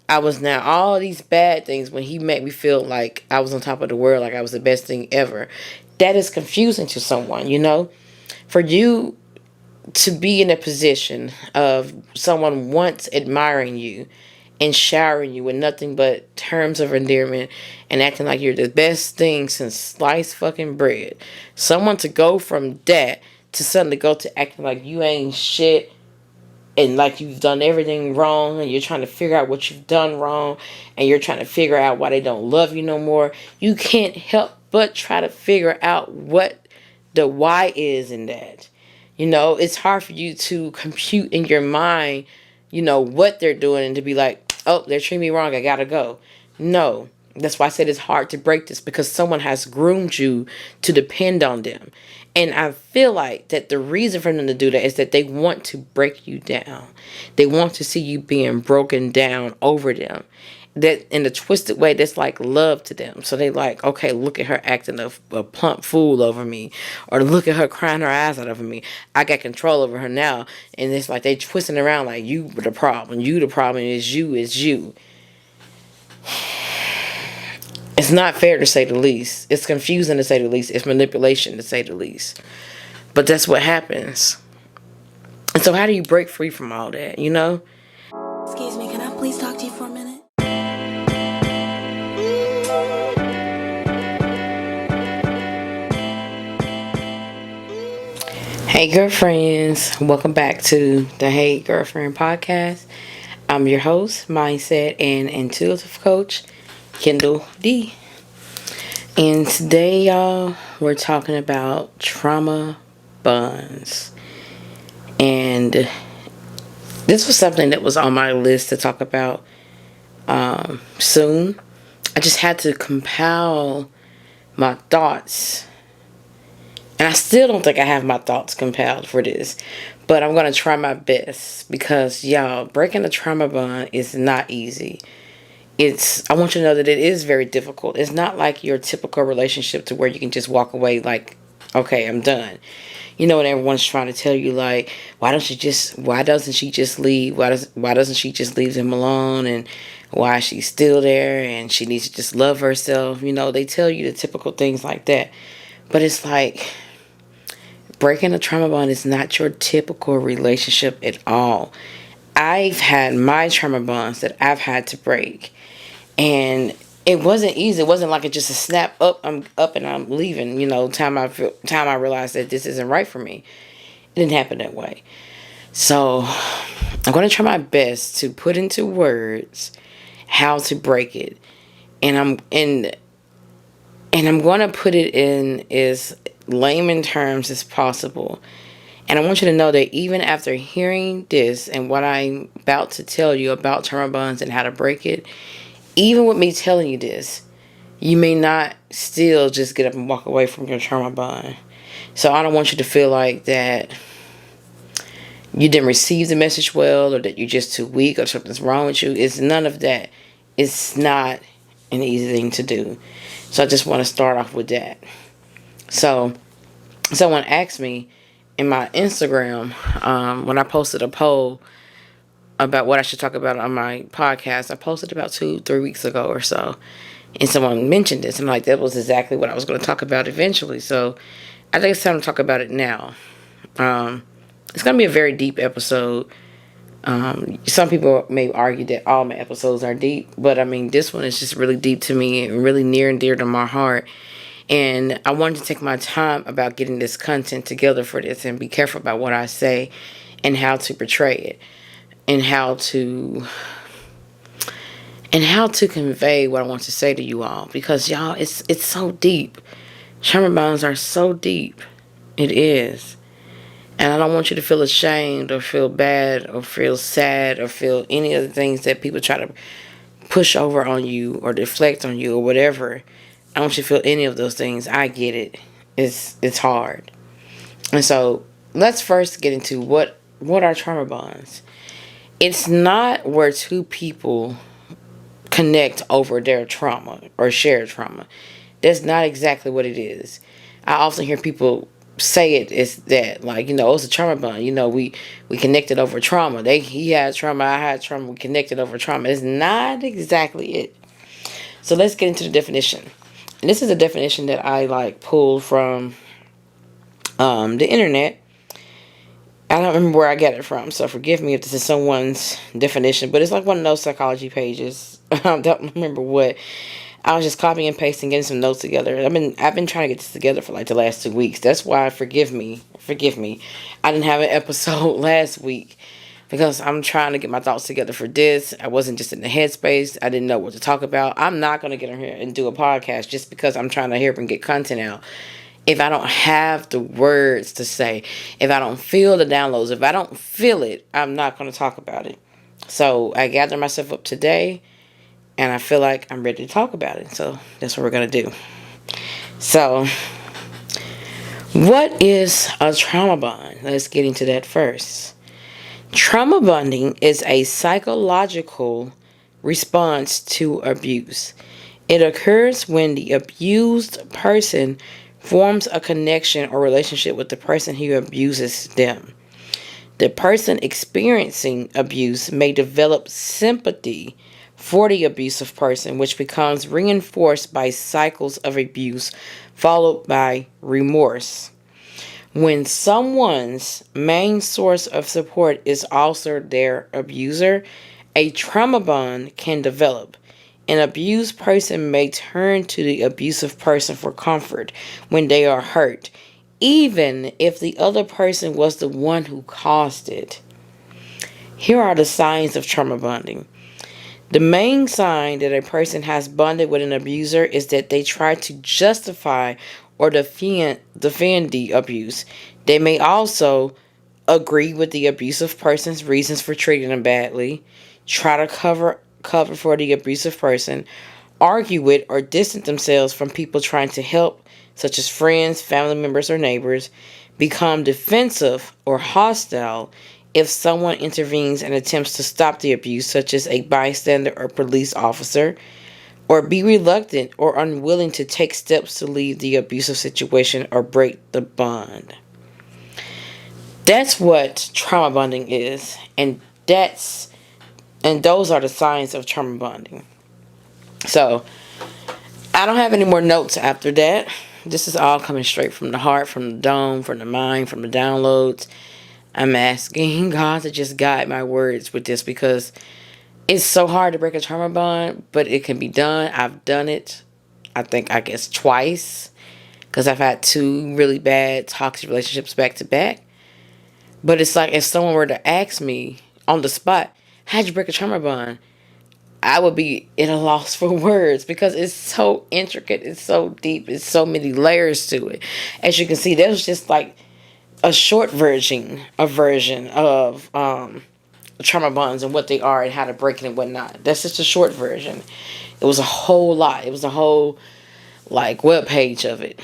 I was now all these bad things when he made me feel like I was on top of the world, like I was the best thing ever. That is confusing to someone, you know? For you to be in a position of someone once admiring you and showering you with nothing but terms of endearment and acting like you're the best thing since sliced fucking bread. Someone to go from that to suddenly go to acting like you ain't shit and like you've done everything wrong and you're trying to figure out what you've done wrong and you're trying to figure out why they don't love you no more. You can't help but try to figure out what the why is in that. You know, it's hard for you to compute in your mind, you know, what they're doing and to be like, oh, they're treating me wrong, I gotta go. No. That's why I said it's hard to break this, because someone has groomed you to depend on them. And I feel like that the reason for them to do that is that they want to break you down. They want to see you being broken down over them. That in a twisted way, that's like love to them. So they like, okay, look at her acting a plump fool over me. Or look at her crying her eyes out over me. I got control over her now. And it's like they twisting around like you the problem. You the problem is you is you. It's not fair to say the least. It's confusing to say the least. It's manipulation to say the least. But that's what happens. And so how do you break free from all that, you know? Excuse me, can I please talk to you for a minute? Hey girlfriends, welcome back to the Hey Girlfriend podcast. I'm your host, mindset and intuitive coach, Kindall D. And today, y'all, we're talking about trauma bonds. And this was something that was on my list to talk about soon. I just had to compile my thoughts. And I still don't think I have my thoughts compiled for this. But I'm going to try my best. Because, y'all, breaking a trauma bond is not easy. I want you to know that it is very difficult. It's not like your typical relationship to where you can just walk away like, okay, I'm done. You know, and everyone's trying to tell you like, why doesn't she just leave? Why doesn't she just leave him alone? And why is she still there? And she needs to just love herself. You know, they tell you the typical things like that. But it's like, breaking a trauma bond is not your typical relationship at all. I've had my trauma bonds that I've had to break. And it wasn't easy. It wasn't like it just a snap up, I'm up and I'm leaving. You know, time I realized that this isn't right for me. It didn't happen that way. So I'm going to try my best to put into words how to break it. And I'm going to put it in as layman terms as possible. And I want you to know that even after hearing this and what I'm about to tell you about trauma bonds and how to break it, even with me telling you this, you may not still just get up and walk away from your trauma bond. So I don't want you to feel like that you didn't receive the message well, or that you're just too weak, or something's wrong with you. It's none of that. It's not an easy thing to do. So I just want to start off with that. So someone asked me in my Instagram, when I posted a poll about what I should talk about on my podcast. I posted about 2-3 weeks ago or so. And someone mentioned this. And like, that was exactly what I was going to talk about eventually. So I think it's time to talk about it now. It's going to be a very deep episode. Some people may argue that all my episodes are deep. But I mean, this one is just really deep to me and really near and dear to my heart. And I wanted to take my time about getting this content together for this and be careful about what I say and how to portray it. And how to convey what I want to say to you all. Because, y'all, it's so deep. Trauma bonds are so deep. It is. And I don't want you to feel ashamed or feel bad or feel sad or feel any of the things that people try to push over on you or deflect on you or whatever. I don't want you to feel any of those things. I get it. It's hard. And so let's first get into what are trauma bonds. It's not where two people connect over their trauma or share trauma. That's not exactly what it is. I often hear people say it is that, like, it's a trauma bond. We connected over trauma. He had trauma, I had trauma, we connected over trauma. It's not exactly it. So let's get into the definition. And this is a definition that I like pulled from the internet. I don't remember where I got it from, so forgive me if this is someone's definition, but it's like one of those psychology pages. I don't remember what. I was just copying and pasting, getting some notes together. I've been trying to get this together for like the last 2 weeks. That's why, forgive me. I didn't have an episode last week because I'm trying to get my thoughts together for this. I wasn't just in the headspace. I didn't know what to talk about. I'm not going to get on here and do a podcast just because I'm trying to hear and get content out. If I don't have the words to say, if I don't feel the downloads, if I don't feel it, I'm not going to talk about it. So I gathered myself up today, and I feel like I'm ready to talk about it. So that's what we're going to do. So what is a trauma bond? Let's get into that first. Trauma bonding is a psychological response to abuse. It occurs when the abused person forms a connection or relationship with the person who abuses them. The person experiencing abuse may develop sympathy for the abusive person, which becomes reinforced by cycles of abuse, followed by remorse. When someone's main source of support is also their abuser, a trauma bond can develop. An abused person may turn to the abusive person for comfort when they are hurt, even if the other person was the one who caused it. Here are the signs of trauma bonding. The main sign that a person has bonded with an abuser is that they try to justify or defend the abuse. They may also agree with the abusive person's reasons for treating them badly, try to cover for the abusive person, argue with or distance themselves from people trying to help, such as friends, family members, or neighbors, become defensive or hostile if someone intervenes and attempts to stop the abuse, such as a bystander or police officer, or be reluctant or unwilling to take steps to leave the abusive situation or break the bond. That's what trauma bonding is, and those are the signs of trauma bonding. So, I don't have any more notes after that. This is all coming straight from the heart, from the dome, from the mind, from the downloads. I'm asking God to just guide my words with this because it's so hard to break a trauma bond, but it can be done. I've done it, I guess twice, because I've had 2 really bad toxic relationships back to back. But it's like if someone were to ask me on the spot, how'd you break a trauma bond? I would be at a loss for words because it's so intricate, it's so deep, it's so many layers to it. As you can see, that was just like a short version of trauma bonds and what they are and how to break it and whatnot. That's just a short version. It was a whole lot. It was a whole like web page of it.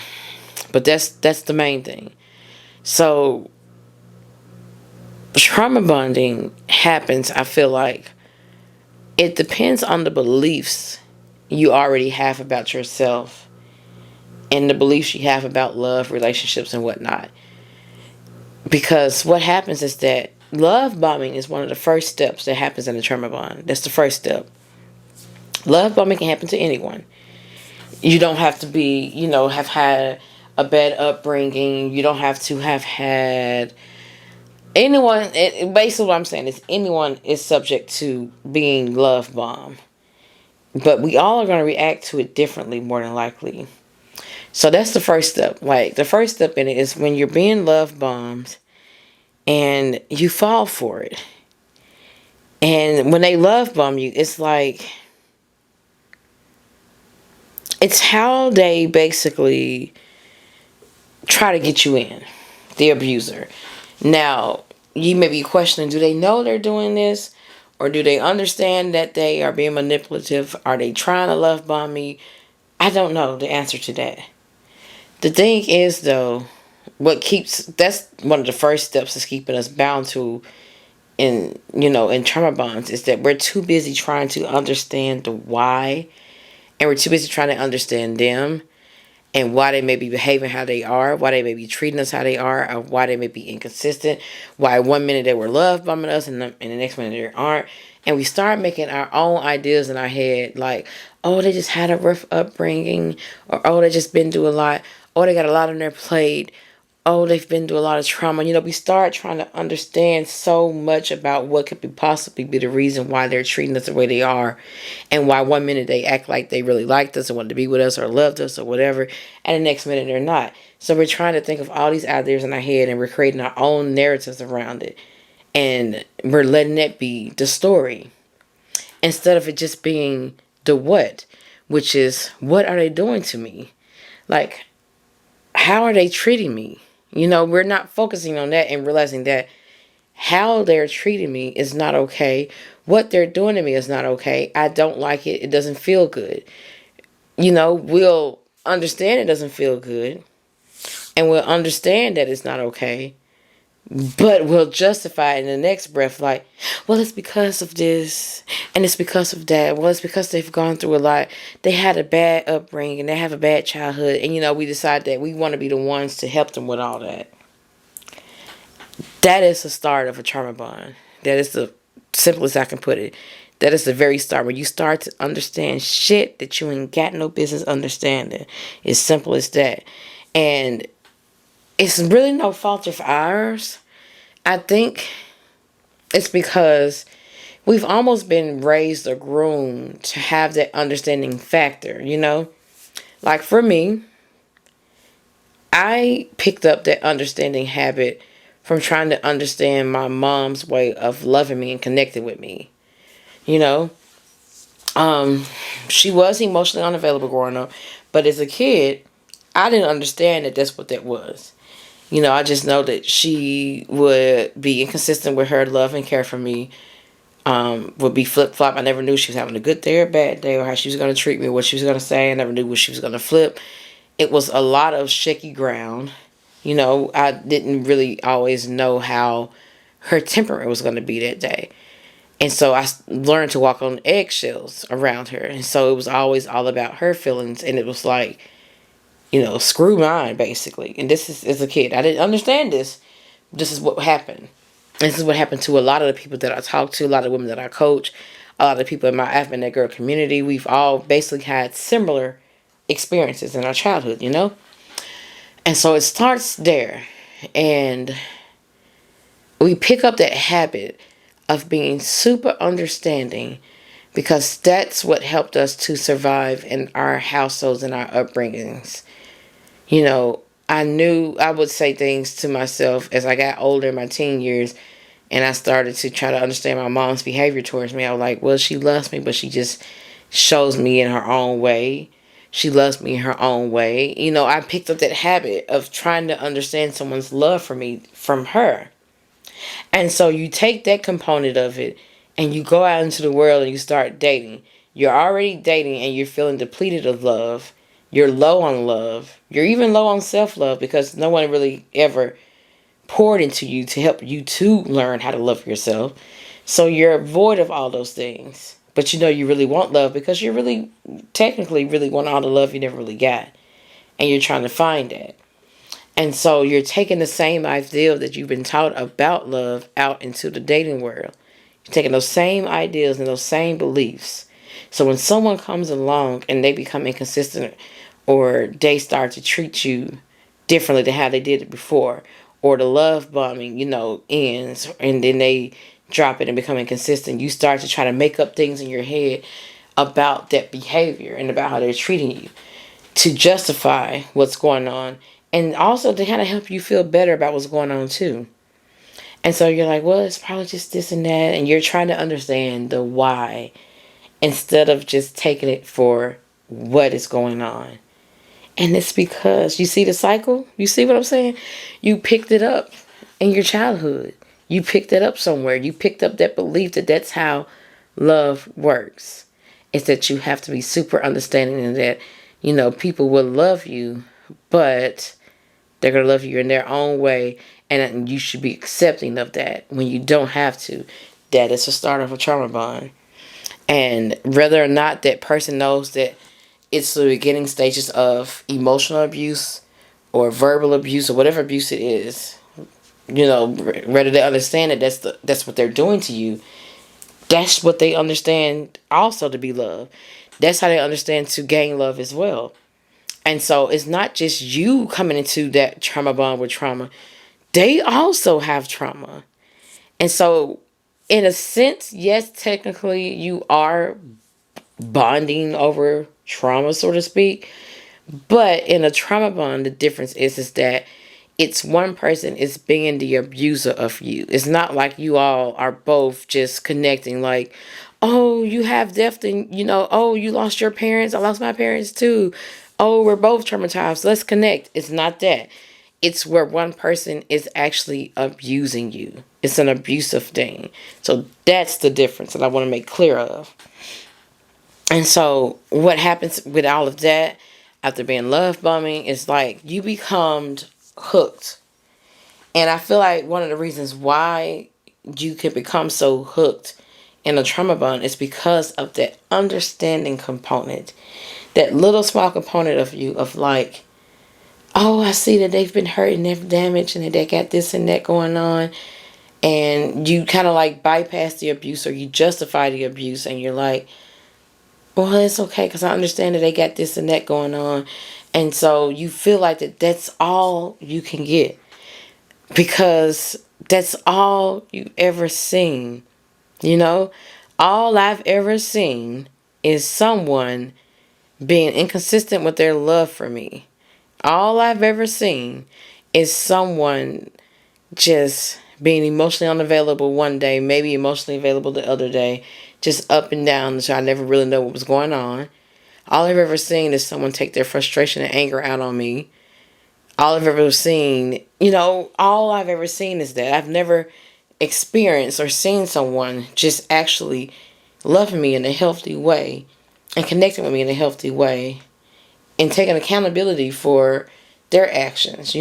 But that's the main thing. So trauma bonding happens, I feel like, it depends on the beliefs you already have about yourself and the beliefs you have about love, relationships, and whatnot. Because what happens is that love bombing is one of the first steps that happens in a trauma bond. That's the first step. Love bombing can happen to anyone. You don't have to be, have had a bad upbringing. You don't have to have had anyone. Basically what I'm saying is anyone is subject to being love bombed. But we all are going to react to it differently, more than likely. So that's the first step. Like, the first step in it is when you're being love bombed and you fall for it. And when they love bomb you, it's like, it's how they basically try to get you in, the abuser. Now, you may be questioning, do they know they're doing this? Or do they understand that they are being manipulative? Are they trying to love bomb me? I don't know the answer to that. The thing is, though, that's one of the first steps that's keeping us bound to in trauma bonds is that we're too busy trying to understand the why, and we're too busy trying to understand them, and why they may be behaving how they are, why they may be treating us how they are, or why they may be inconsistent, why one minute they were love bombing us and the next minute they aren't. And we start making our own ideas in our head, like, oh, they just had a rough upbringing, or oh, they just been through a lot, oh, they got a lot on their plate, oh, they've been through a lot of trauma. We start trying to understand so much about what could be possibly be the reason why they're treating us the way they are, and why one minute they act like they really liked us and wanted to be with us or loved us or whatever, and the next minute they're not. So we're trying to think of all these ideas in our head, and we're creating our own narratives around it, and we're letting that be the story instead of it just being the what, which is, what are they doing to me? Like, how are they treating me? We're not focusing on that and realizing that how they're treating me is not okay. What they're doing to me is not okay. I don't like it. It doesn't feel good. We'll understand it doesn't feel good, and we'll understand that it's not okay, but we'll justify it in the next breath like, well, it's because of this, and it's because of that. Well, it's because they've gone through a lot. They had a bad upbringing. They have a bad childhood. And, we decide that we want to be the ones to help them with all that. That is the start of a trauma bond. That is the simplest I can put it. That is the very start, when you start to understand shit that you ain't got no business understanding. It's simple as that. And it's really no fault of ours. I think it's because we've almost been raised or groomed to have that understanding factor, Like for me, I picked up that understanding habit from trying to understand my mom's way of loving me and connecting with me. She was emotionally unavailable growing up, but as a kid, I didn't understand that that's what that was. I just know that she would be inconsistent with her love and care for me. Would be flip-flop. I never knew she was having a good day or bad day, or how she was going to treat me, what she was going to say. I never knew what she was going to flip. It was a lot of shaky ground. I didn't really always know how her temperament was going to be that day. And so I learned to walk on eggshells around her. And so it was always all about her feelings. And it was like, screw mine, basically. And this is, as a kid, I didn't understand this. This is what happened. This is what happened to a lot of the people that I talk to, a lot of women that I coach, a lot of the people in my I've been that girl community. We've all basically had similar experiences in our childhood, And so it starts there. And we pick up that habit of being super understanding, because that's what helped us to survive in our households and our upbringings. I knew I would say things to myself as I got older in my teen years, and I started to try to understand my mom's behavior towards me. I was like, well, she loves me, but she just shows me in her own way. She loves me in her own way. I picked up that habit of trying to understand someone's love for me from her. And so you take that component of it and you go out into the world and you start dating. You're already dating and you're feeling depleted of love. You're low on love. You're even low on self-love, because no one really ever poured into you to help you to learn how to love yourself. So you're void of all those things. But you really want love, because you really, technically, really want all the love you never really got. And you're trying to find that. And so you're taking the same ideal that you've been taught about love out into the dating world. You're taking those same ideals and those same beliefs. So when someone comes along and they become inconsistent, or they start to treat you differently than how they did it before, or the love bombing, ends, and then they drop it and become inconsistent, you start to try to make up things in your head about that behavior and about how they're treating you to justify what's going on, and also to kind of help you feel better about what's going on too. And so you're like, well, it's probably just this and that, and you're trying to understand the why instead of just taking it for what is going on. And it's because, you see the cycle? You see what I'm saying? You picked it up in your childhood. You picked it up somewhere. You picked up that belief that that's how love works. It's that you have to be super understanding, and that, people will love you, but they're going to love you in their own way. And you should be accepting of that when you don't have to. That is the start of a trauma bond. And whether or not that person knows that it's the beginning stages of emotional abuse or verbal abuse or whatever abuse it is. Whether they understand that that's what they're doing to you, that's what they understand also to be love. That's how they understand to gain love as well. And so it's not just you coming into that trauma bond with trauma. They also have trauma. And so in a sense, yes, technically you are bonding over trauma, so to speak. But in a trauma bond, the difference is that it's one person is being the abuser of you. It's not like you all are both just connecting like, oh, you have death and, oh, you lost your parents. I lost my parents too. Oh, we're both traumatized. Let's connect. It's not that. It's where one person is actually abusing you. It's an abusive thing. So that's the difference that I want to make clear of. And so what happens with all of that after being love bombing is like you become hooked. And I feel like one of the reasons why you can become so hooked in a trauma bond is because of that understanding component. That little small component of you of like, oh, I see that they've been hurt and they've damaged and that they got this and that going on. And you kind of like bypass the abuse or you justify the abuse and you're like, well, it's okay because I understand that they got this and that going on. And so you feel like that's all you can get because that's all you ever seen. All I've ever seen is someone being inconsistent with their love for me. All I've ever seen is someone just being emotionally unavailable one day, maybe emotionally available the other day, just up and down, so I never really know what was going on. All I've ever seen is someone take their frustration and anger out on me. All I've ever seen, all I've ever seen is that. I've never experienced or seen someone just actually loving me in a healthy way and connecting with me in a healthy way and taking accountability for their actions,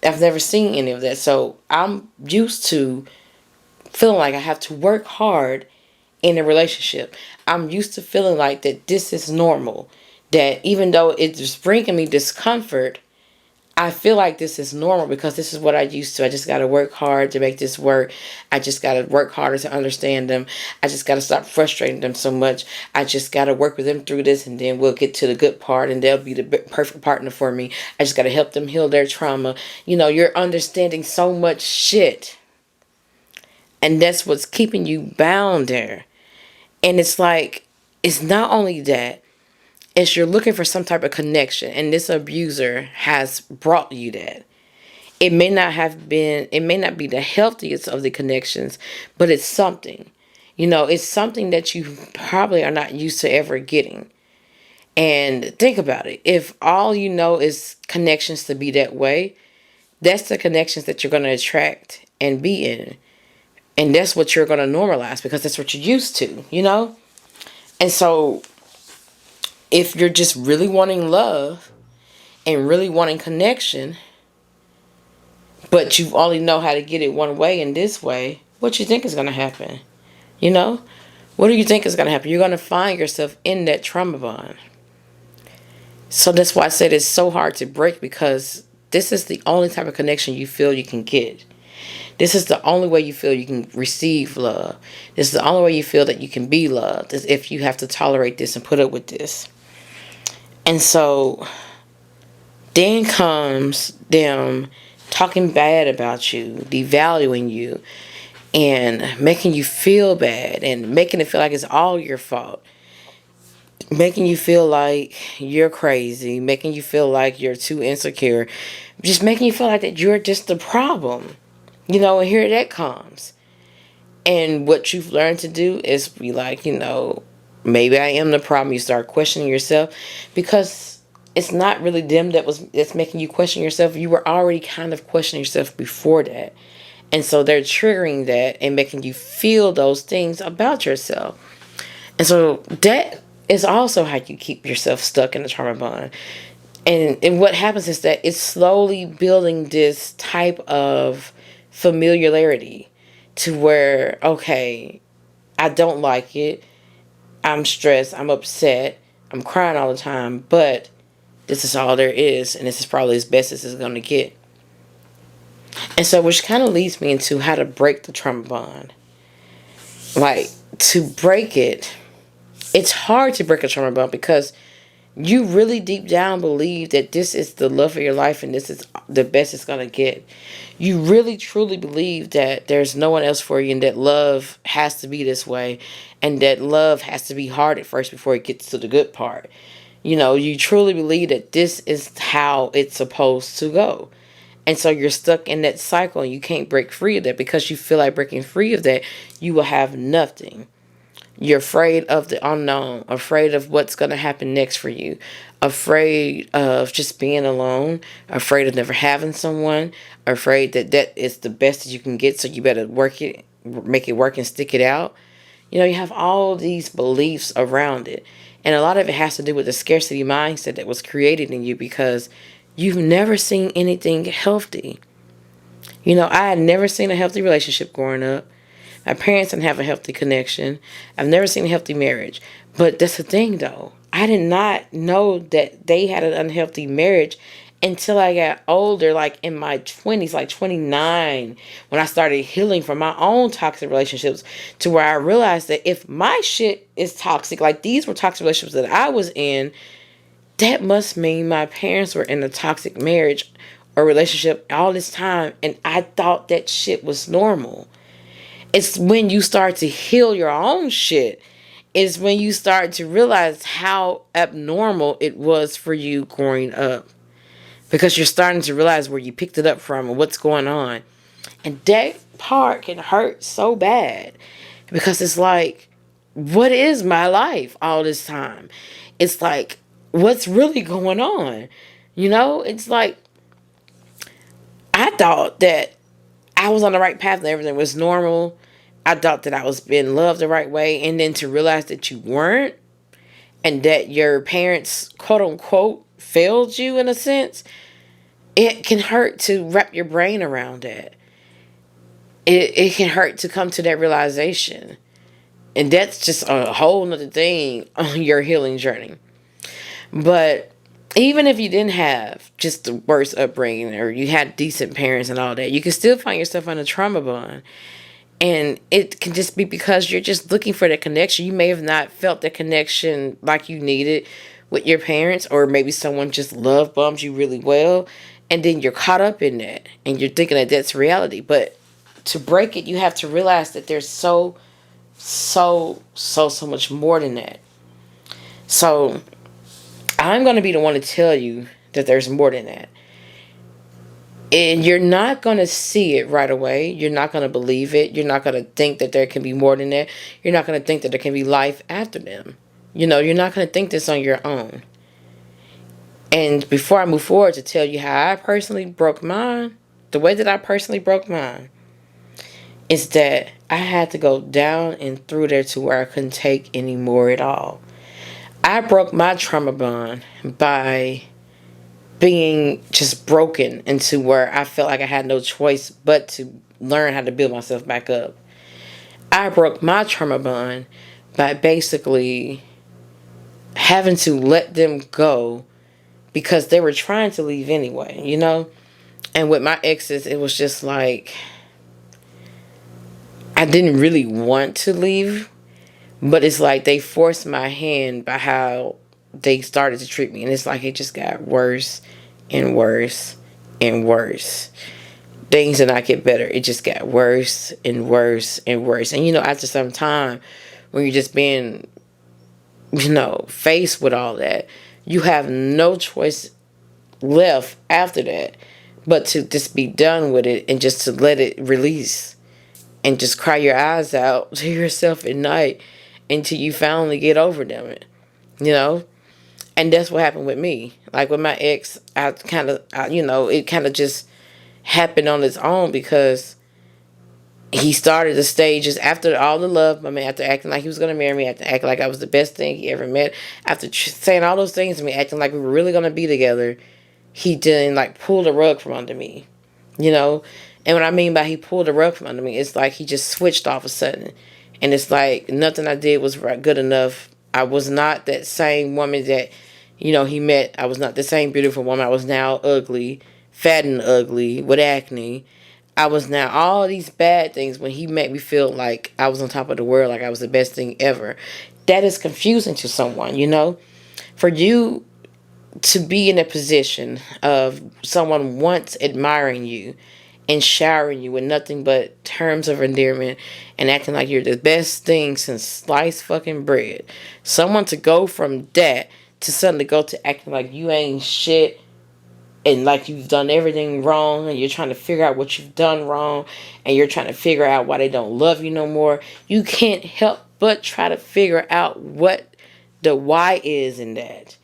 I've never seen any of that. So I'm used to feeling like I have to work hard in a relationship. I'm used to feeling like that this is normal. That even though it's bringing me discomfort, I feel like this is normal because this is what I used to. I just got to work hard to make this work. I just got to work harder to understand them. I just got to stop frustrating them so much. I just got to work with them through this and then we'll get to the good part and they'll be the perfect partner for me. I just got to help them heal their trauma. You're understanding so much shit. And that's what's keeping you bound there. And it's like, it's not only that. Is you're looking for some type of connection and this abuser has brought you that. It may not be the healthiest of the connections, but it's something. It's something that you probably are not used to ever getting. And think about it. If all you know is connections to be that way, that's the connections that you're going to attract and be in. And that's what you're going to normalize because that's what you're used to, And so if you're just really wanting love and really wanting connection, but you only know how to get it one way and this way, what you think is going to happen? What do you think is going to happen? You're going to find yourself in that trauma bond. So that's why I said it's so hard to break because this is the only type of connection you feel you can get. This is the only way you feel you can receive love. This is the only way you feel that you can be loved is if you have to tolerate this and put up with this. And so then comes them talking bad about you, devaluing you, and making you feel bad and making it feel like it's all your fault. Making you feel like you're crazy, making you feel like you're too insecure, just making you feel like that you're just the problem. And here that comes. And what you've learned to do is be like, maybe I am the problem. You start questioning yourself because it's not really them that's making you question yourself. You were already kind of questioning yourself before that. And so they're triggering that and making you feel those things about yourself. And so that is also how you keep yourself stuck in the trauma bond. And what happens is that it's slowly building this type of familiarity to where, okay, I don't like it. I'm stressed. I'm upset. I'm crying all the time, but this is all there is, and this is probably as best as it's going to get. And so, which kind of leads me into how to break the trauma bond. Like, to break it, it's hard to break a trauma bond because you really deep down believe that this is the love of your life and this is the best it's going to get. You really truly believe that there's no one else for you and that love has to be this way and that love has to be hard at first before it gets to the good part. You know, you truly believe that this is how it's supposed to go. And so you're stuck in that cycle and you can't break free of that because you feel like breaking free of that, you will have nothing. You're afraid of the unknown, afraid of what's going to happen next for you, afraid of just being alone, afraid of never having someone, afraid that that is the best that you can get, so you better work it, make it work and stick it out. You know, you have all these beliefs around it. And a lot of it has to do with the scarcity mindset that was created in you because you've never seen anything healthy. You know, I had never seen a healthy relationship growing up. My parents didn't have a healthy connection. I've never seen a healthy marriage. But that's the thing, though. I did not know that they had an unhealthy marriage until I got older, like in my 20s, like 29, when I started healing from my own toxic relationships to where I realized that if my shit is toxic, like these were toxic relationships that I was in, that must mean my parents were in a toxic marriage or relationship all this time. And I thought that shit was normal. It's when you start to heal your own shit. It's when you start to realize how abnormal it was for you growing up. Because you're starting to realize where you picked it up from and what's going on. And that part can hurt so bad. Because it's like, what is my life all this time? It's like, what's really going on? You know, it's like, I thought that I was on the right path and everything was normal. I thought that I was being loved the right way. And then to realize that you weren't and that your parents, quote unquote, failed you in a sense, it can hurt to wrap your brain around that. It can hurt to come to that realization. And that's just a whole nother thing on your healing journey. But even if you didn't have just the worst upbringing or you had decent parents and all that, you can still find yourself in a trauma bond. And it can just be because you're just looking for that connection. You may have not felt that connection like you needed with your parents, or maybe someone just love bombs you really well. And then you're caught up in that and you're thinking that that's reality. But to break it, you have to realize that there's so much more than that. So I'm going to be the one to tell you that there's more than that. And you're not going to see it right away. You're not going to believe it. You're not going to think that there can be more than that. You're not going to think that there can be life after them. You know, you're not going to think this on your own. And before I move forward to tell you how I personally broke mine, the way that I personally broke mine is that I had to go down and through there to where I couldn't take any more at all. I broke my trauma bond by being just broken into where I felt like I had no choice but to learn how to build myself back up. I broke my trauma bond by basically having to let them go because they were trying to leave anyway, you know? And with my exes, it was just like, I didn't really want to leave, but it's like they forced my hand by how they started to treat me. And it's like it just got worse and worse and worse. Things did not get better. It just got worse and worse and worse. And, you know, after some time, when you're just being, you know, faced with all that, you have no choice left after that but to just be done with it and just to let it release and just cry your eyes out to yourself at night until you finally get over them, you know? And that's what happened with me. Like with my ex, it kind of just happened on its own because he started the stages after all the love. I mean, after acting like he was going to marry me, after acting like I was the best thing he ever met, after saying all those things to me, acting like we were really going to be together, he didn't like pull the rug from under me, you know? And what I mean by he pulled the rug from under me, it's like he just switched all of a sudden. And it's like nothing I did was good enough I was not that same woman that, he met. I was not the same beautiful woman. I was now ugly, fat and ugly, with acne. I was now all these bad things when he made me feel like I was on top of the world, like I was the best thing ever. That is confusing to someone. For you to be in a position of someone once admiring you and showering you with nothing but terms of endearment and acting like you're the best thing since sliced fucking bread. Someone to go from that to suddenly go to acting like you ain't shit and like you've done everything wrong and you're trying to figure out what you've done wrong and you're trying to figure out why they don't love you no more. You can't help but try to figure out what the why is in that.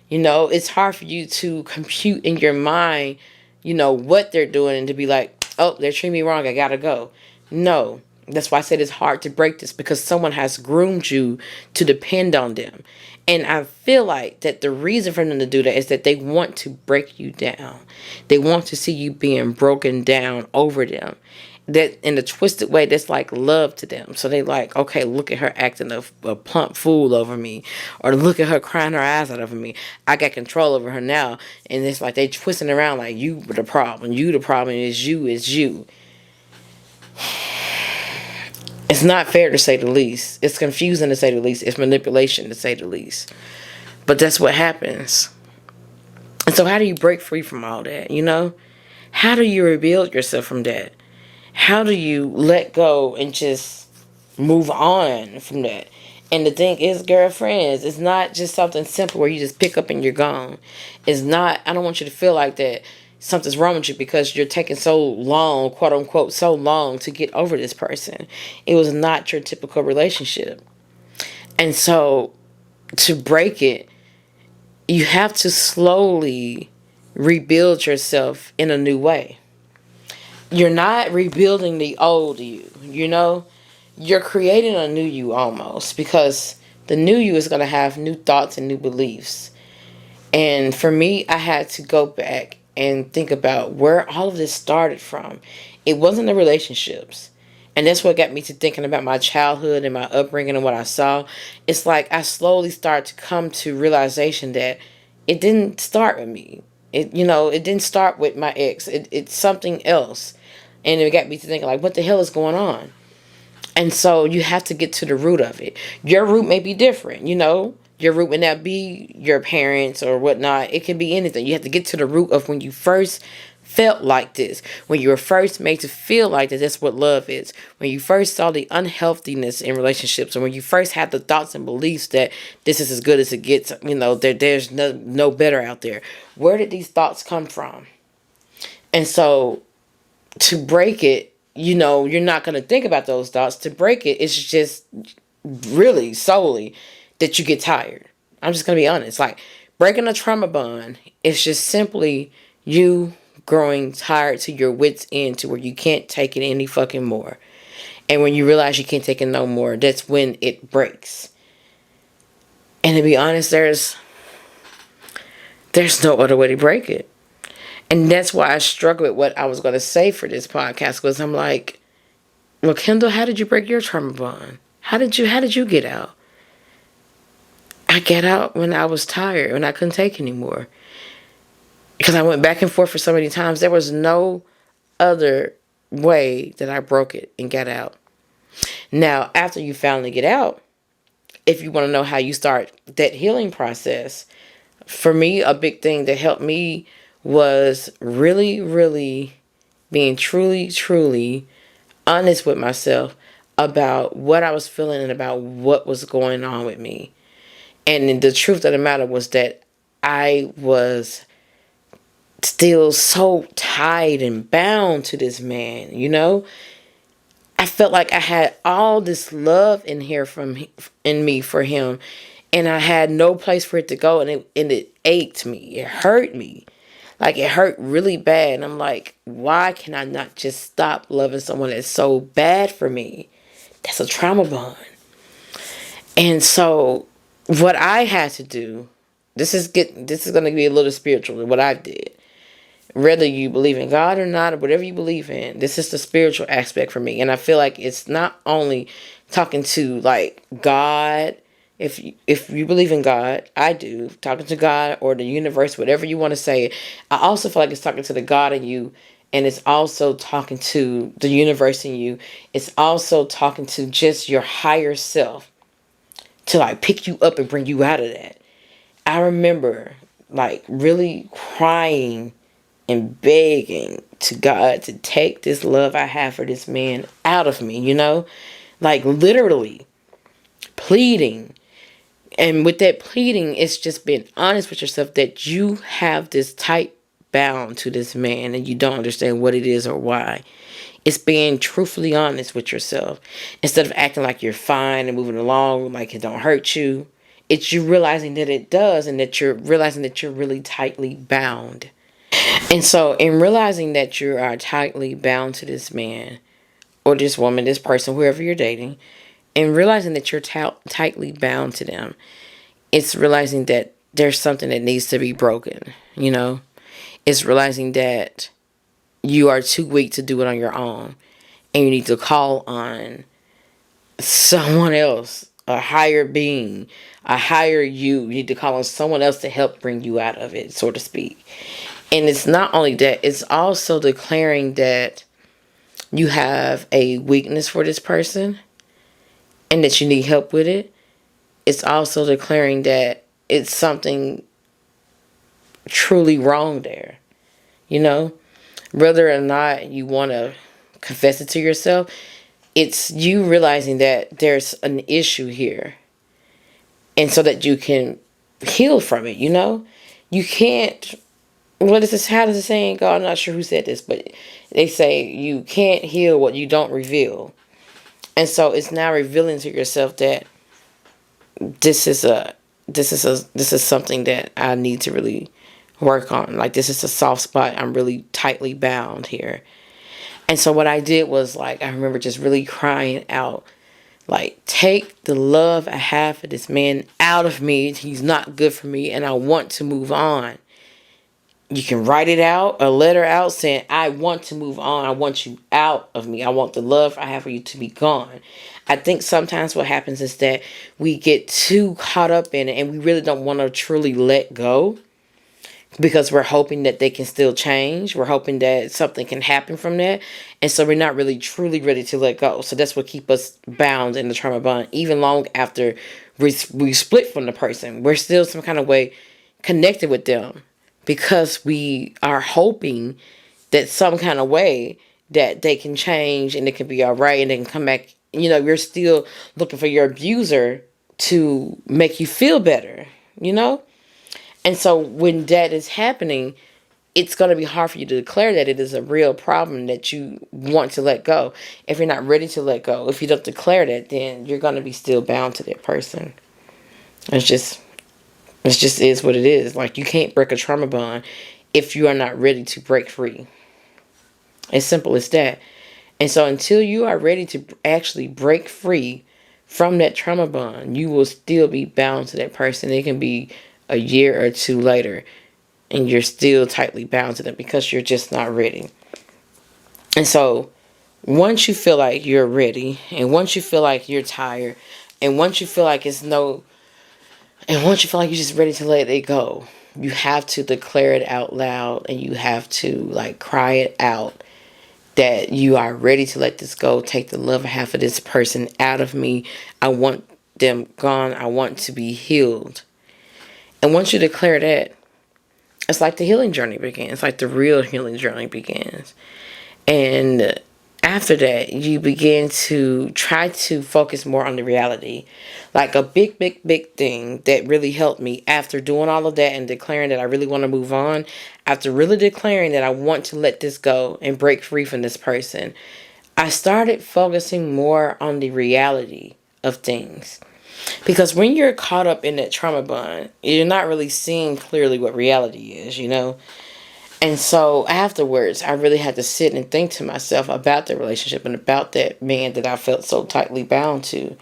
It's hard for you to compute in your mind, what they're doing and to be like, oh, they're treating me wrong, I gotta go. No. That's why I said it's hard to break this, because someone has groomed you to depend on them. And I feel like that the reason for them to do that is that they want to break you down. They want to see you being broken down over them. That in a twisted way, that's like love to them. So they like, okay, look at her acting a plump fool over me. Or look at her crying her eyes out over me. I got control over her now. And it's like they twisting around like you the problem. You the problem is you. It's not fair to say the least. It's confusing to say the least. It's manipulation to say the least. But that's what happens. And so how do you break free from all that, How do you rebuild yourself from that? How do you let go and just move on from that? And the thing is, girlfriends, it's not just something simple where you just pick up and you're gone. It's not, I don't want you to feel like that something's wrong with you because you're taking so long, quote unquote, so long to get over this person. It was not your typical relationship. And so to break it, you have to slowly rebuild yourself in a new way. You're not rebuilding the old you, You're creating a new you almost, because the new you is going to have new thoughts and new beliefs. And for me, I had to go back and think about where all of this started from. It wasn't the relationships. And that's what got me to thinking about my childhood and my upbringing and what I saw. It's like I slowly started to come to realization that it didn't start with me. It didn't start with my ex. It's something else. And it got me to thinking, like, what the hell is going on? And so you have to get to the root of it. Your root may be different, Your root may not be your parents or whatnot. It can be anything. You have to get to the root of when you first felt like this. When you were first made to feel like that, that's what love is. When you first saw the unhealthiness in relationships, or when you first had the thoughts and beliefs that this is as good as it gets, there's no better out there. Where did these thoughts come from? And so to break it, you're not going to think about those thoughts. To break it, it's just really solely that you get tired. I'm just going to be honest. Like, breaking a trauma bond is just simply you growing tired to your wits' end, to where you can't take it any fucking more. And when you realize you can't take it no more, that's when it breaks. And to be honest, there's no other way to break it. And that's why I struggle with what I was going to say for this podcast, because I'm like, well, Kindall, how did you break your trauma bond? How did you get out? I got out when I was tired, when I couldn't take anymore. Because I went back and forth for so many times. There was no other way that I broke it and got out. Now, after you finally get out, if you want to know how you start that healing process, for me, a big thing that helped me was really, really being truly, truly honest with myself about what I was feeling and about what was going on with me. And the truth of the matter was that I was still so tied and bound to this man, I felt like I had all this love in me for him, and I had no place for it to go, and it ached me. It hurt me. Like, it hurt really bad. And I'm like, why can I not just stop loving someone that's so bad for me? That's a trauma bond. And so what I had to do, this is going to be a little spiritual, what I did. Whether you believe in God or not, or whatever you believe in, this is the spiritual aspect for me. And I feel like it's not only talking to like God if you believe in God, I do, talking to God or the universe, whatever you want to say. I also feel like it's talking to the God in you, and it's also talking to the universe in you. It's also talking to just your higher self to like pick you up and bring you out of that. I remember like really crying and begging to God to take this love I have for this man out of me, you know? Like literally pleading. And with that pleading, it's just being honest with yourself that you have this tight bound to this man and you don't understand what it is or why. It's being truthfully honest with yourself. Instead of acting like you're fine and moving along like it don't hurt you. It's you realizing that it does, and that you're realizing that you're really tightly bound. And so in realizing that you are tightly bound to this man or this woman, this person, whoever you're dating, and realizing that you're tightly bound to them, it's realizing that there's something that needs to be broken, you know? It's realizing that you are too weak to do it on your own, and you need to call on someone else, a higher being, a higher you. You need to call on someone else to help bring you out of it, so to speak. And it's not only that, it's also declaring that you have a weakness for this person and that you need help with it. It's also declaring that it's something truly wrong there. You know, whether or not you want to confess it to yourself, it's you realizing that there's an issue here. And so that you can heal from it, you know? You can't, what is this? How does the saying go? I'm not sure who said this, but they say you can't heal what you don't reveal. And so it's now revealing to yourself that this is something that I need to really work on. Like, this is a soft spot. I'm really tightly bound here. And so what I did was, like, I remember just really crying out, like, take the love I have for this man out of me. He's not good for me, and I want to move on. You can write it out, a letter out saying, I want to move on. I want you out of me. I want the love I have for you to be gone. I think sometimes what happens is that we get too caught up in it and we really don't want to truly let go because we're hoping that they can still change. We're hoping that something can happen from that. And so we're not really truly ready to let go. So that's what keeps us bound in the trauma bond. Even long after we split from the person, we're still some kind of way connected with them, because we are hoping that some kind of way that they can change and it can be all right and they can come back. You know, you're still looking for your abuser to make you feel better, you know? And so when that is happening, it's going to be hard for you to declare that it is a real problem that you want to let go. If you're not ready to let go, if you don't declare that, then you're going to be still bound to that person. It just is what it is. Like, you can't break a trauma bond if you are not ready to break free. As simple as that. And so until you are ready to actually break free from that trauma bond, you will still be bound to that person. It can be a year or two later, and you're still tightly bound to them because you're just not ready. And so once you feel like you're ready, and once you feel like you're tired, and once you feel like and once you feel like you're just ready to let it go, you have to declare it out loud, and you have to, like, cry it out that you are ready to let this go. Take the love I have for this person out of me. I want them gone. I want to be healed. And once you declare that, it's like the healing journey begins. It's like the real healing journey begins. And after that, you begin to try to focus more on the reality. Like a big, big, big thing that really helped me after doing all of that and declaring that I really want to move on, after really declaring that I want to let this go and break free from this person, I started focusing more on the reality of things. Because when you're caught up in that trauma bond, you're not really seeing clearly what reality is, you know? And so afterwards, I really had to sit and think to myself about the relationship and about that man that I felt so tightly bound to.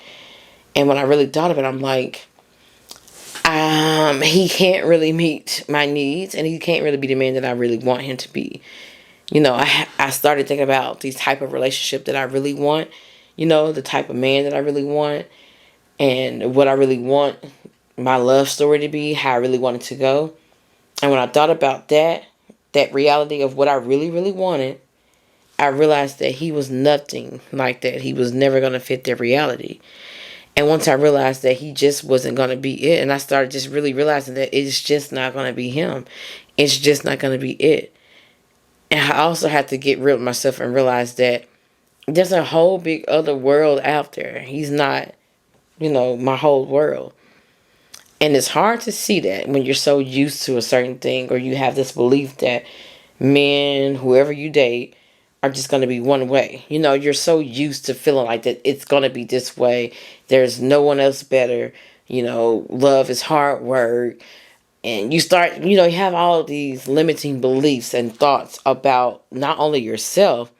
And when I really thought of it, I'm like, he can't really meet my needs, and he can't really be the man that I really want him to be. You know, I started thinking about these type of relationship that I really want, you know, the type of man that I really want. and what I really want my love story to be, how I really want it to go. And when I thought about that reality of what I really, really wanted, I realized that he was nothing like that. He was never going to fit that reality. And once I realized that he just wasn't going to be it, and I started just really realizing that it's just not going to be him. It's just not going to be it. And I also had to get real with myself and realize that there's a whole big other world out there. He's not, my whole world. And it's hard to see that when you're so used to a certain thing, or you have this belief that men, whoever you date, are just going to be one way. You're so used to feeling like that it's going to be this way. There's no one else better. Love is hard work. And you start, you have all these limiting beliefs and thoughts about not only yourself,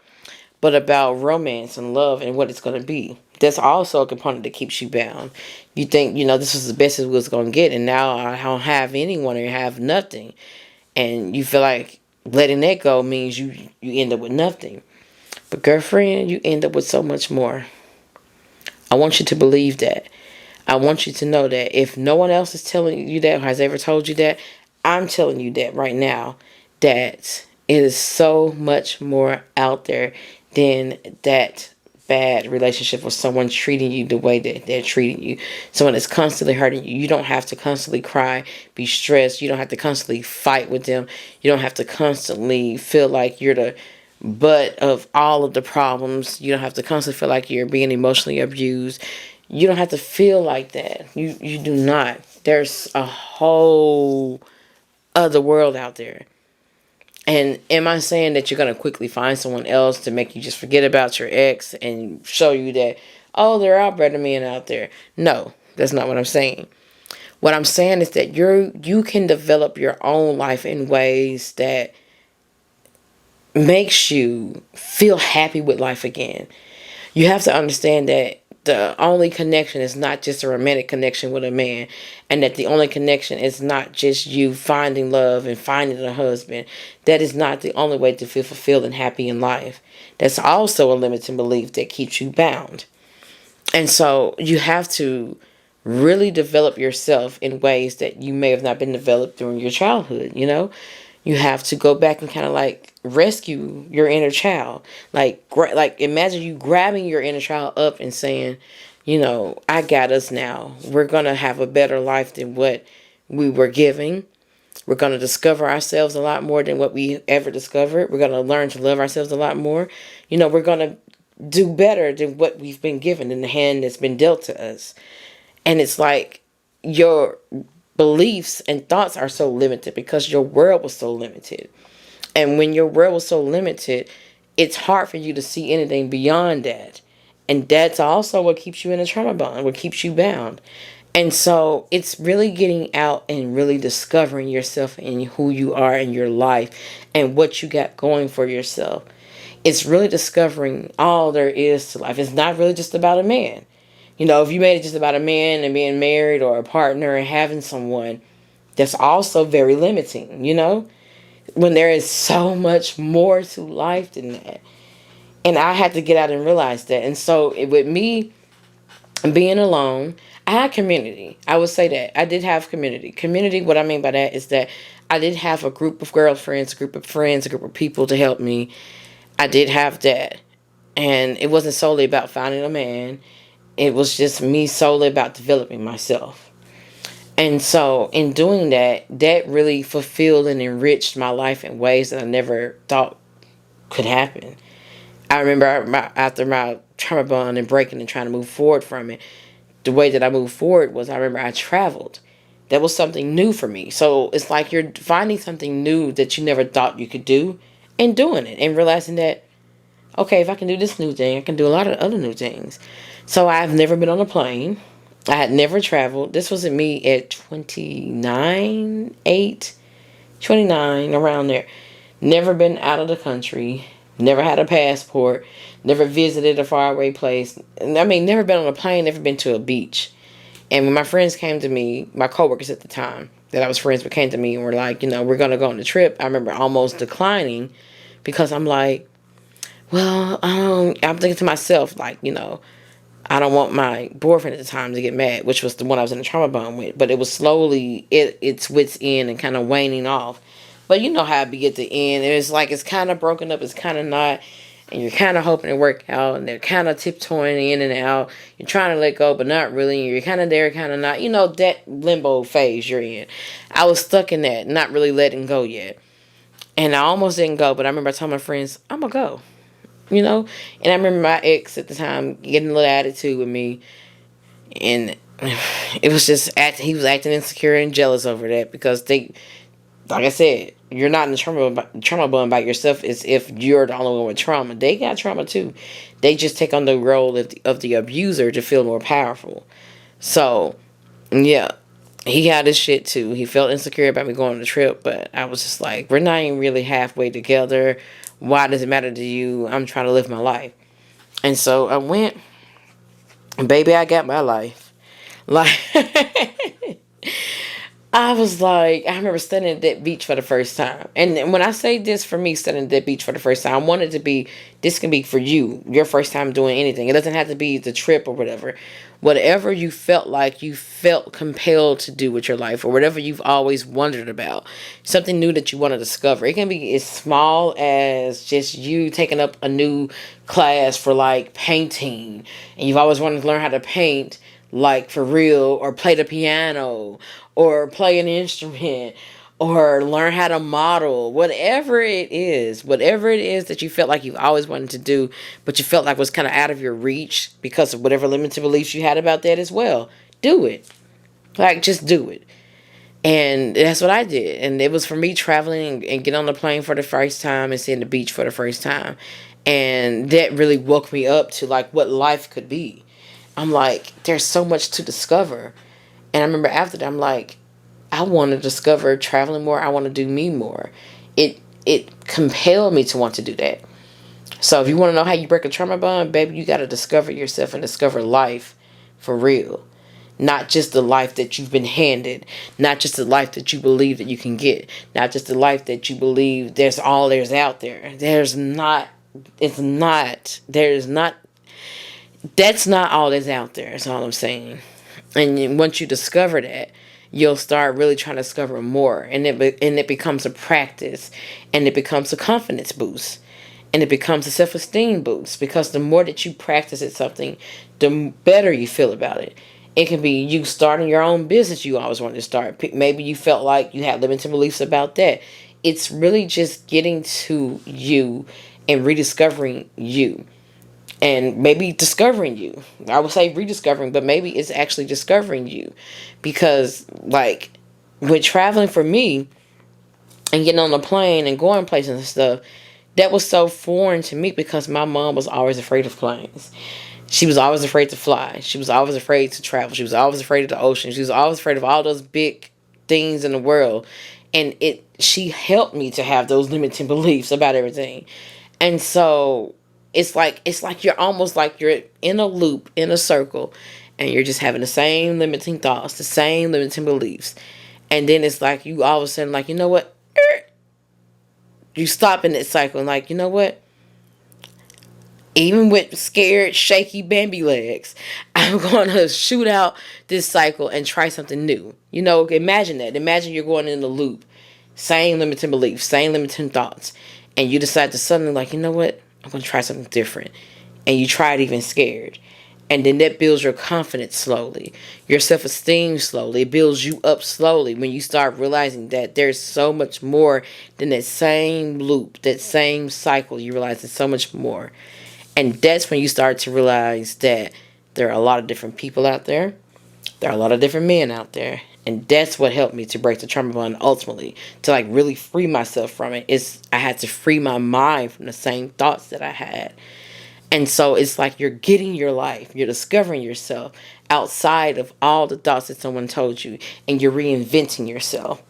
but about romance and love and what it's going to be. That's also a component that keeps you bound. You think, this is the best it was going to get, and now I don't have anyone or have nothing. And you feel like letting that go means you end up with nothing. But girlfriend, you end up with so much more. I want you to believe that. I want you to know that if no one else is telling you that or has ever told you that, I'm telling you that right now, that it is so much more out there than that bad relationship with someone treating you the way that they're treating you. Someone that's constantly hurting you. You don't have to constantly cry, be stressed. You don't have to constantly fight with them. You don't have to constantly feel like you're the butt of all of the problems. You don't have to constantly feel like you're being emotionally abused. You don't have to feel like that. You do not. There's a whole other world out there. And am I saying that you're going to quickly find someone else to make you just forget about your ex and show you that, oh, there are better men out there? No, that's not what I'm saying. What I'm saying is that you can develop your own life in ways that makes you feel happy with life again. You have to understand that the only connection is not just a romantic connection with a man, and that the only connection is not just you finding love and finding a husband. That is not the only way to feel fulfilled and happy in life. That's also a limiting belief that keeps you bound. And so you have to really develop yourself in ways that you may have not been developed during your childhood. You have to go back and kind of like rescue your inner child. Like imagine you grabbing your inner child up and saying, I got us now. We're going to have a better life than what we were giving. We're going to discover ourselves a lot more than what we ever discovered. We're going to learn to love ourselves a lot more. We're going to do better than what we've been given in the hand that's been dealt to us. And it's like your beliefs and thoughts are so limited because your world was so limited. And when your world was so limited, it's hard for you to see anything beyond that. And that's also what keeps you in a trauma bond, what keeps you bound. And so it's really getting out and really discovering yourself and who you are in your life and what you got going for yourself. It's really discovering all there is to life. It's not really just about a man. If you made it just about a man and being married or a partner and having someone, that's also very limiting, when there is so much more to life than that. And I had to get out and realize that. And so with me being alone, I had community. I would say that. I did have community. Community, what I mean by that is that I did have a group of girlfriends, a group of friends, a group of people to help me. I did have that. And it wasn't solely about finding a man. It was just me solely about developing myself. And so in doing that, that really fulfilled and enriched my life in ways that I never thought could happen. I remember after my trauma bond and breaking and trying to move forward from it, the way that I moved forward was I remember I traveled. That was something new for me. So it's like you're finding something new that you never thought you could do and doing it and realizing that, okay, if I can do this new thing, I can do a lot of other new things. So I've never been on a plane. I had never traveled. This was me at 29, around there. Never been out of the country. Never had a passport. Never visited a faraway place. Never been on a plane. Never been to a beach. And when my friends came to me, my coworkers at the time that I was friends with came to me and were like, we're going to go on the trip. I remember almost declining because I'm like, well, I'm thinking to myself, like, I don't want my boyfriend at the time to get mad, which was the one I was in a trauma bond with. But it was slowly, its wits end and kind of waning off. But you know how it be at the end. It's like it's kind of broken up, it's kind of not. And you're kind of hoping to work out, and they're kind of tiptoeing in and out. You're trying to let go, but not really. You're kind of there, kind of not. You know, that limbo phase you're in. I was stuck in that, not really letting go yet. And I almost didn't go, but I remember I told my friends, I'm going to go. You know? And I remember my ex at the time getting a little attitude with me. And it was just, he was acting insecure and jealous over that because they, like I said, you're not in the trauma bond by yourself as if you're the only one with trauma. They got trauma too. They just take on the role of the abuser to feel more powerful. So, yeah, he had his shit too. He felt insecure about me going on the trip, but I was just like, we're not even really halfway together. Why does it matter to you? I'm trying to live my life. And so I went, and baby, I got my life. Like, I was like, I remember standing at that beach for the first time. And when I say this for me, standing at that beach for the first time, I want it to be, this can be for you, your first time doing anything. It doesn't have to be the trip or whatever. Whatever you felt like you felt compelled to do with your life, or whatever you've always wondered about, something new that you want to discover. It can be as small as just you taking up a new class for like painting, and you've always wanted to learn how to paint, like for real, or play the piano, or play an instrument, or learn how to model, whatever it is that you felt like you've always wanted to do, but you felt like was kind of out of your reach because of whatever limited beliefs you had about that as well. Do it. Like, just do it. And that's what I did. And it was for me traveling and getting on the plane for the first time and seeing the beach for the first time. And that really woke me up to like what life could be. I'm like, there's so much to discover. And I remember after that, I'm like, I want to discover traveling more. I want to do me more. It compelled me to want to do that. So if you want to know how you break a trauma bond, baby, you got to discover yourself and discover life for real. Not just the life that you've been handed. Not just the life that you believe that you can get. Not just the life that you believe there's out there. That's not all that's out there, is all I'm saying. And once you discover that, you'll start really trying to discover more. And it becomes a practice. And it becomes a confidence boost. And it becomes a self-esteem boost. Because the more that you practice at something, the better you feel about it. It can be you starting your own business you always wanted to start. Maybe you felt like you had limited beliefs about that. It's really just getting to you and rediscovering you. And maybe discovering you. I would say rediscovering, but maybe it's actually discovering you. Because, like, when traveling for me and getting on a plane and going places and stuff, that was so foreign to me because my mom was always afraid of planes. She was always afraid to fly. She was always afraid to travel. She was always afraid of the ocean. She was always afraid of all those big things in the world. And she helped me to have those limiting beliefs about everything. And so it's like you're almost like you're in a loop, in a circle, and you're just having the same limiting thoughts, the same limiting beliefs. And then it's like you all of a sudden like, you know what? You stop in that cycle and like, you know what? Even with scared, shaky Bambi legs, I'm going to shoot out this cycle and try something new. You know, imagine that. Imagine you're going in the loop. Same limiting beliefs, same limiting thoughts. And you decide to suddenly like, you know what? I'm going to try something different. And you try it even scared. And then that builds your confidence slowly. Your self-esteem slowly. It builds you up slowly when you start realizing that there's so much more than that same loop, that same cycle. You realize there's so much more. And that's when you start to realize that there are a lot of different people out there. There are a lot of different men out there. And that's what helped me to break the trauma bond ultimately. To like really free myself from it. I had to free my mind from the same thoughts that I had. And so it's like you're getting your life. You're discovering yourself outside of all the thoughts that someone told you. And you're reinventing yourself.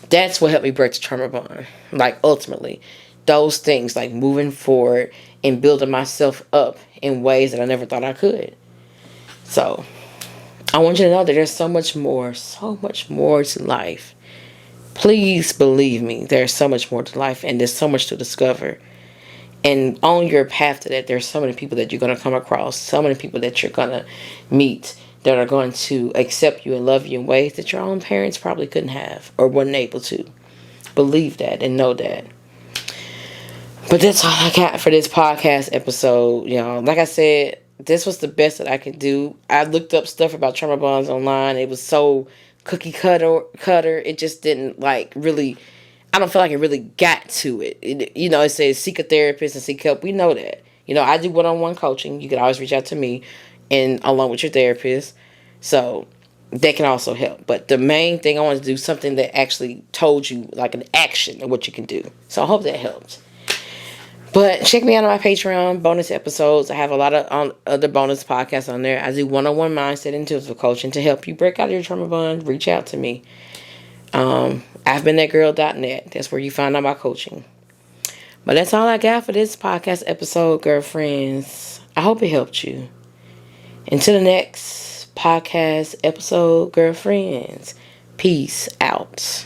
That's what helped me break the trauma bond. Like ultimately. Those things like moving forward and building myself up in ways that I never thought I could. So I want you to know that there's so much more to life. Please believe me, there's so much more to life and there's so much to discover. And on your path to that, there's so many people that you're going to come across, so many people that you're going to meet that are going to accept you and love you in ways that your own parents probably couldn't have or weren't able to. Believe that and know that. But that's all I got for this podcast episode. Like I said, this was the best that I could do. I looked up stuff about trauma bonds online. It was so cookie cutter. It just didn't really. I don't feel like it really got to it. It says seek a therapist and seek help. We know that. I do one-on-one coaching. You can always reach out to me, and along with your therapist. So that can also help. But the main thing, I want to do something that actually told you like an action of what you can do. So I hope that helps. But check me out on my Patreon, bonus episodes. I have a lot of other bonus podcasts on there. I do one-on-one mindset and tips for coaching to help you break out of your trauma bond. Reach out to me. I've been that girl.net. That's where you find out my coaching. But that's all I got for this podcast episode, girlfriends. I hope it helped you. Until the next podcast episode, girlfriends. Peace out.